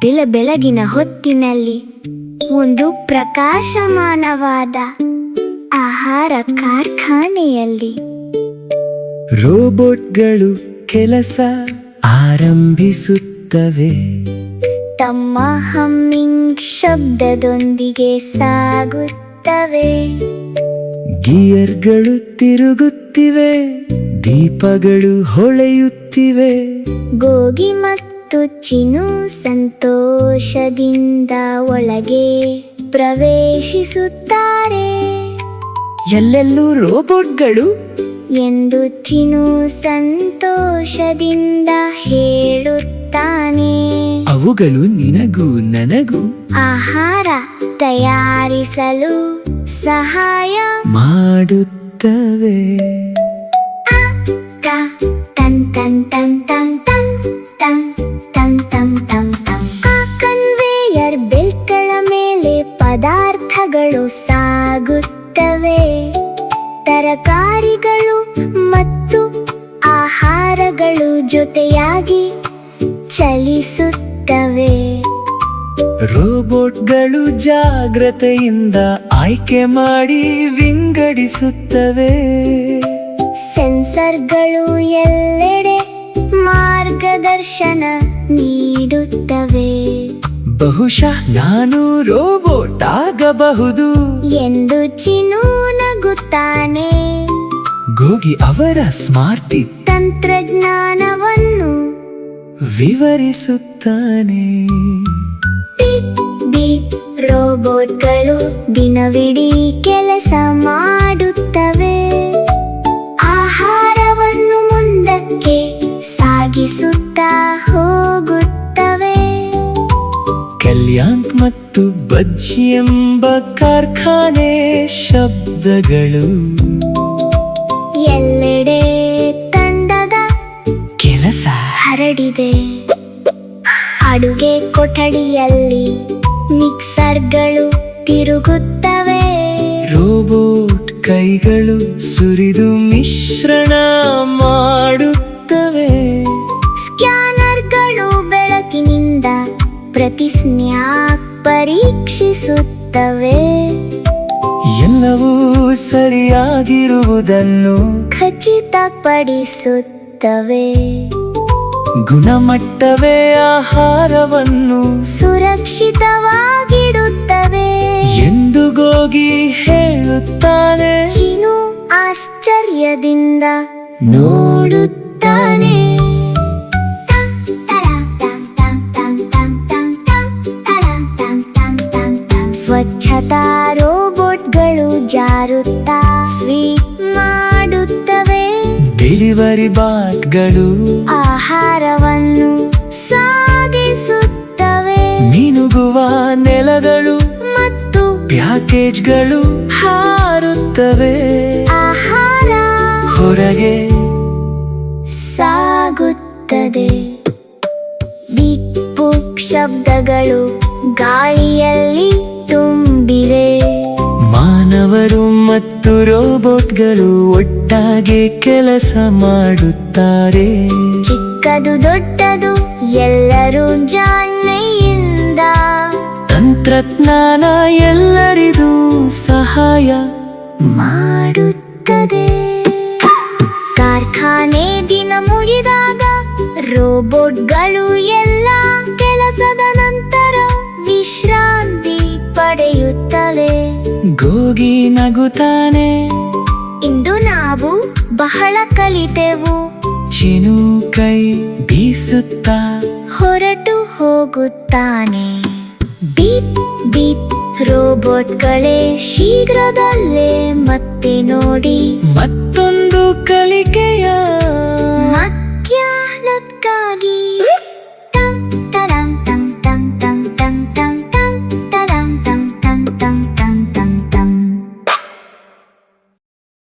ಬೆಳಗಿನ ಹೊತ್ತಿನಲ್ಲಿ ಒಂದು ಪ್ರಕಾಶಮಾನವಾದ ಆಹಾರ ಕಾರ್ಖಾನೆಯಲ್ಲಿ ರೋಬೋಟ್ಗಳು ಕೆಲಸ ಆರಂಭಿಸುತ್ತವೆ. ತಮ್ಮ ಹಮ್ಮಿಂಗ್ ಶಬ್ದದೊಂದಿಗೆ ಸಾಗುತ್ತವೆ. ಗಿಯರ್ಗಳು ತಿರುಗುತ್ತಿವೆ, ದೀಪಗಳು ಹೊಳೆಯುತ್ತಿವೆ. ಗೋಗಿ ಮತ್ತು ಚಿನು ಸಂತೋಷದಿಂದ ಒಳಗೆ ಪ್ರವೇಶಿಸುತ್ತಾರೆ. ಎಲ್ಲೆಲ್ಲೂ ರೋಬೋಟ್ಗಳು ಎಂದು ಚಿನು ಸಂತೋಷದಿಂದ ಹೇಳುತ್ತಾನೆ. ಅವುಗಳು ನಿನಗೂ ನನಗೂ ಆಹಾರ ತಯಾರಿಸಲು ಸಹಾಯ ಮಾಡುತ್ತವೆ. ತನ್ ತನ್ ತನ್ ತನ್ ತನ್ ತನ್ ತನ್ ತನ್ ತನ್ ತನ್. ಕನ್ವೇಯರ್ ಬೆಲ್ಟ್ಗಳ ಮೇಲೆ ಪದಾರ್ಥಗಳು ಸಾಗುತ್ತವೆ. ತರಕಾರಿಗಳು ಮತ್ತು ಆಹಾರಗಳು ಜೊತೆಯಾಗಿ ಚಲಿಸುತ್ತವೆ. ರೋಬೋಟ್ಗಳು ಜಾಗ್ರತೆಯಿಂದ ಆಯ್ಕೆ ಮಾಡಿ ವಿಂಗಡಿಸುತ್ತವೆ. ಸೆನ್ಸರ್ಗಳು ಎಲ್ಲೆಡೆ ಮಾರ್ಗದರ್ಶನ ನೀಡುತ್ತವೆ. ಬಹುಶಃ ನಾನು ರೋಬೋಟ್ ಆಗಬಹುದು ಎಂದು ಚಿನು ನಗುತ್ತಾನೆ. ಗೋಗಿ ಅವರ ಸ್ಮಾರ್ಟ್ ತಂತ್ರಜ್ಞಾನವನ್ನು ವಿವರಿಸುತ್ತಾನೆ. ಬೀಪ್ ಬೀಪ್ ರೋಬೋಟ್ಗಳು ದಿನವಿಡೀ ಕೆಲಸ ಮಾಡುತ್ತವೆ. ಆಹಾರವನ್ನು ಮುಂದಕ್ಕೆ ಸಾಗಿಸುತ್ತಾ ಹೋಗುತ್ತವೆ. ಕಲ್ಯಾಣ್ ಮತ್ತು ಬಜ್ಜಿ ಎಂಬ ಕಾರ್ಖಾನೆ ಶಬ್ದಗಳು ಎಲ್ಲೆಡೆ ತಂಡದ ಕೆಲಸ ಹರಡಿದೆ. ಅಡುಗೆ ಕೊಠಡಿಯಲ್ಲಿ ಮಿಕ್ಸರ್ಗಳು ತಿರುಗುತ್ತವೆ. ರೋಬೋಟ್ ಕೈಗಳು ಸುರಿದು ಮಿಶ್ರಣ ಮಾಡುತ್ತವೆ. ಸ್ಕ್ಯಾನರ್ಗಳು ಬೆಳಕಿನಿಂದ ಪ್ರತಿ ಸ್ನ್ಯಾಕ್ ಪರೀಕ್ಷಿಸುತ್ತವೆ. ಎಲ್ಲವೂ ಸರಿಯಾಗಿರುವುದನ್ನು ಖಚಿತಪಡಿಸುತ್ತವೆ. ಗುಣಮಟ್ಟವೇ ಆಹಾರವನ್ನು ಸುರಕ್ಷಿತವಾಗಿಡುತ್ತವೆ ಎಂದು ಗೋಗಿ ಹೇಳುತ್ತಾನೆ. ಚಿನು ಆಶ್ಚರ್ಯದಿಂದ ನೋಡುತ್ತಾನೆ. ಸ್ವಚ್ಛತಾ ರೋಬೋಟ್ಗಳು ಜಾರುತ್ತಾ ಸ್ವೀಪ್ ಮಾಡುತ್ತವೆ. ಡೆಲಿವರಿ ಬಾಟ್ಗಳು ಆಹಾರವನ್ನು ಸಾಗಿಸುತ್ತವೆ. ಮಿನುಗುವ ನೆಲಗಳು ಮತ್ತು ಪ್ಯಾಕೇಜ್ಗಳು ಹಾರುತ್ತವೆ. ಆಹಾರ ಹೊರಗೆ ಸಾಗುತ್ತದೆ. ಬೀಪ್ ಬೂಪ್ ಶಬ್ದಗಳು ಗಾಳಿಯಲ್ಲಿ ತುಂಬಿವೆ. ಮಾನವರು ಮತ್ತು ರೋಬೋಟ್ಗಳು ಒಟ್ಟಾಗಿ ಕೆಲಸ ಮಾಡುತ್ತಾರೆ. ಚಿಕ್ಕದು ದೊಡ್ಡದು ಎಲ್ಲರೂ ಜಾಣ್ಮೆಯಿಂದ ತಂತ್ರಜ್ಞಾನ ಎಲ್ಲರಿಗೂ ಸಹಾಯ ಮಾಡುತ್ತದೆ. ಕಾರ್ಖಾನೆ ದಿನ ಮುಗಿದಾಗ ರೋಬೋಟ್ಗಳು ಎಲ್ಲ ಕೆಲಸದ ನಂತರ ವಿಶ್ರಾಂತಿ ಪಡೆಯುತ್ತವೆ. ಗೋಗಿ ನಗುತ್ತಾನೆ. ಇಂದು ನಾವು ಬಹಳ ಕಲಿತೆವು. ಚಿನು ಕೈ ಬೀಸುತ್ತಾ ಹೊರಟು ಹೋಗುತ್ತಾನೆ. ಬೀಪ್ ಬೀಪ್ ರೋಬೋಟ್ಗಳೇ ಶೀಘ್ರದಲ್ಲೇ ಮತ್ತೆ ನೋಡಿ ಮತ್ತೊಂದು ಕಲಿಕೆಯ